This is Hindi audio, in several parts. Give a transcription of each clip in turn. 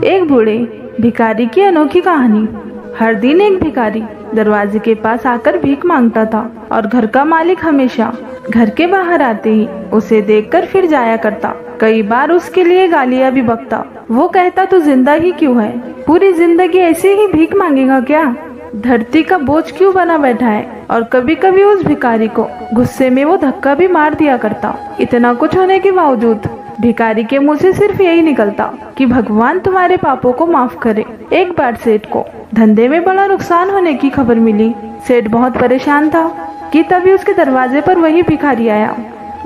एक बूढ़े भिखारी की अनोखी कहानी। हर दिन एक भिखारी दरवाजे के पास आकर भीख मांगता था और घर का मालिक हमेशा घर के बाहर आते ही उसे देखकर फिर जाया करता। कई बार उसके लिए गालियां भी बकता। वो कहता, तू जिंदा ही क्यों है? पूरी जिंदगी ऐसे ही भीख मांगेगा क्या? धरती का बोझ क्यों बना बैठा है? और कभी कभी उस भिखारी को गुस्से में वो धक्का भी मार दिया करता। इतना कुछ होने के बावजूद भिखारी के मुंह से सिर्फ यही निकलता कि भगवान तुम्हारे पापों को माफ करे। एक बार सेठ को धंधे में बड़ा नुकसान होने की खबर मिली। सेठ बहुत परेशान था कि तभी उसके दरवाजे पर वही भिखारी आया।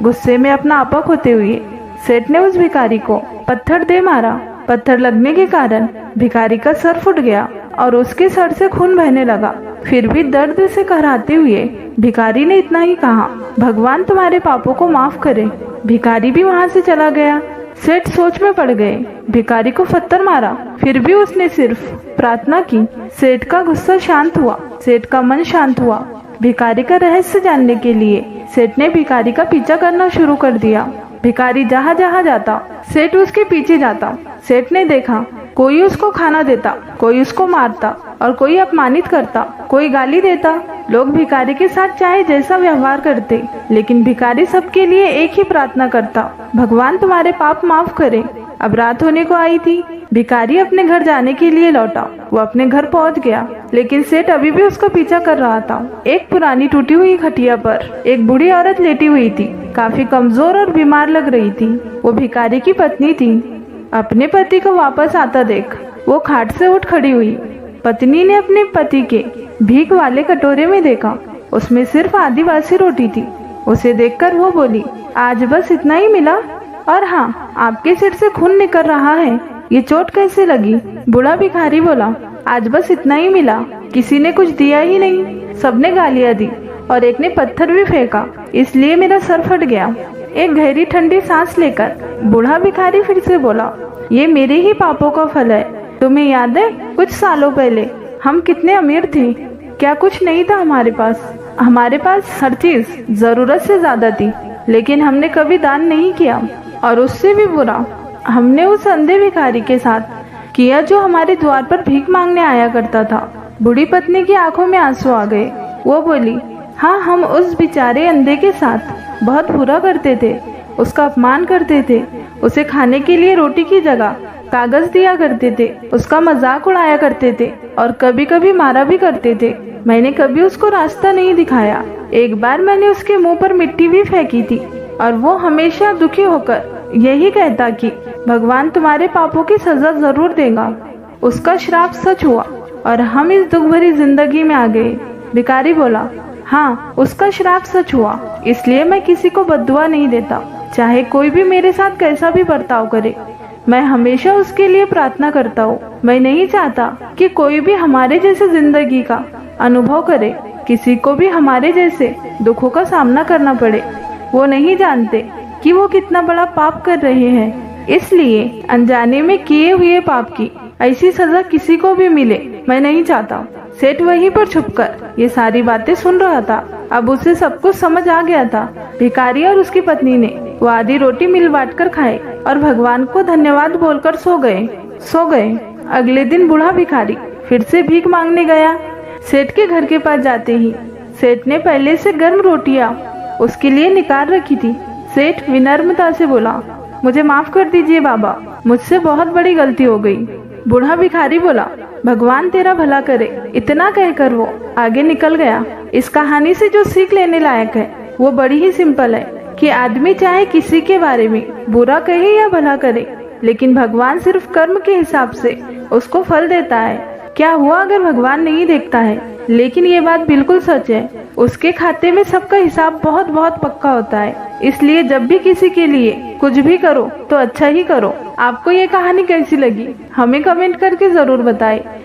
गुस्से में अपना आपा खोते हुए सेठ ने उस भिखारी को पत्थर दे मारा। पत्थर लगने के कारण भिखारी का सर फूट गया और उसके सर से खून बहने लगा। फिर भी दर्द से कहराते हुए भिखारी ने इतना ही कहा, भगवान तुम्हारे पापों को माफ करे। भिखारी भी वहाँ से चला गया। सेठ सोच में पड़ गए। भिखारी को पत्थर मारा, फिर भी उसने सिर्फ प्रार्थना की। सेठ का गुस्सा शांत हुआ, सेठ का मन शांत हुआ। भिखारी का रहस्य जानने के लिए सेठ ने भिखारी का पीछा करना शुरू कर दिया। भिखारी जहाँ जहाँ जाता सेठ उसके पीछे जाता। सेठ ने देखा, कोई उसको खाना देता, कोई उसको मारता और कोई अपमानित करता, कोई गाली देता। लोग भिखारी के साथ चाहे जैसा व्यवहार करते, लेकिन भिखारी सबके लिए एक ही प्रार्थना करता, भगवान तुम्हारे पाप माफ करे। अब रात होने को आई थी। भिखारी अपने घर जाने के लिए लौटा। वो अपने घर पहुंच गया, लेकिन सेठ अभी भी उसका पीछा कर रहा था। एक पुरानी टूटी हुई खटिया पर एक बूढ़ी औरत लेटी हुई थी। काफी कमजोर और बीमार लग रही थी। वो भिखारी की पत्नी थी। अपने पति को वापस आता देख वो खाट से उठ खड़ी हुई। पत्नी ने अपने पति के भीख वाले कटोरे में देखा, उसमें सिर्फ आदिवासी रोटी थी। उसे देखकर वो बोली, आज बस इतना ही मिला? और हाँ, आपके सिर से खून निकल रहा है, ये चोट कैसे लगी? बूढ़ा भिखारी बोला, आज बस इतना ही मिला, किसी ने कुछ दिया ही नहीं। सबने गालियां दी और एक ने पत्थर भी फेंका, इसलिए मेरा सर फट गया। एक गहरी ठंडी सांस लेकर बूढ़ा भिखारी फिर से बोला, ये मेरे ही पापों का फल है। तुम्हें याद है कुछ सालों पहले हम कितने अमीर थे? क्या कुछ नहीं था हमारे पास? हमारे पास हर चीज जरूरत से ज्यादा थी, लेकिन हमने कभी दान नहीं किया। और उससे भी बुरा हमने उस अंधे भिखारी के साथ किया जो हमारे द्वार पर भीख मांगने आया करता था। बूढ़ी पत्नी की आंखों में आंसू आ गए। वो बोली, हाँ, हम उस बेचारे अंधे के साथ बहुत बुरा करते थे, उसका अपमान करते थे, उसे खाने के लिए रोटी की जगह कागज दिया करते थे, उसका मजाक उड़ाया करते थे और कभी कभी मारा भी करते थे। मैंने कभी उसको रास्ता नहीं दिखाया। एक बार मैंने उसके मुंह पर मिट्टी भी फेंकी थी और वो हमेशा दुखी होकर यही कहता कि भगवान तुम्हारे पापों की सजा जरूर देगा। उसका श्राप सच हुआ और हम इस दुख भरी जिंदगी में आ गए। भिखारी बोला, हाँ, उसका श्राप सच हुआ, इसलिए मैं किसी को बद्दुआ नहीं देता, चाहे कोई भी मेरे साथ कैसा भी बर्ताव करे। मैं हमेशा उसके लिए प्रार्थना करता हूँ। मैं नहीं चाहता कि कोई भी हमारे जैसे जिंदगी का अनुभव करे, किसी को भी हमारे जैसे दुखों का सामना करना पड़े। वो नहीं जानते कि वो कितना बड़ा पाप कर रहे हैं, इसलिए अनजाने में किए हुए पाप की ऐसी सजा किसी को भी मिले मैं नहीं चाहता। सेठ वहीं पर छुपकर ये सारी बातें सुन रहा था। अब उसे सब कुछ समझ आ गया था। भिखारी और उसकी पत्नी ने वो आधी रोटी मिल बांट कर खाए और भगवान को धन्यवाद बोलकर सो गए। अगले दिन बूढ़ा भिखारी फिर से भीख मांगने गया। सेठ के घर के पास जाते ही सेठ ने पहले से गर्म रोटियां उसके लिए निकाल रखी थी। सेठ विनम्रता से बोला, मुझे माफ कर दीजिए बाबा, मुझसे बहुत बड़ी गलती हो गई। बूढ़ा भिखारी बोला, भगवान तेरा भला करे। इतना कहकर वो आगे निकल गया। इस कहानी से जो सीख लेने लायक है वो बड़ी ही सिंपल है कि आदमी चाहे किसी के बारे में बुरा कहे या भला करे, लेकिन भगवान सिर्फ कर्म के हिसाब से उसको फल देता है। क्या हुआ अगर भगवान नहीं देखता है? लेकिन ये बात बिल्कुल सच है, उसके खाते में सबका हिसाब बहुत बहुत पक्का होता है। इसलिए जब भी किसी के लिए कुछ भी करो तो अच्छा ही करो। आपको ये कहानी कैसी लगी हमें कमेंट करके जरूर बताएं।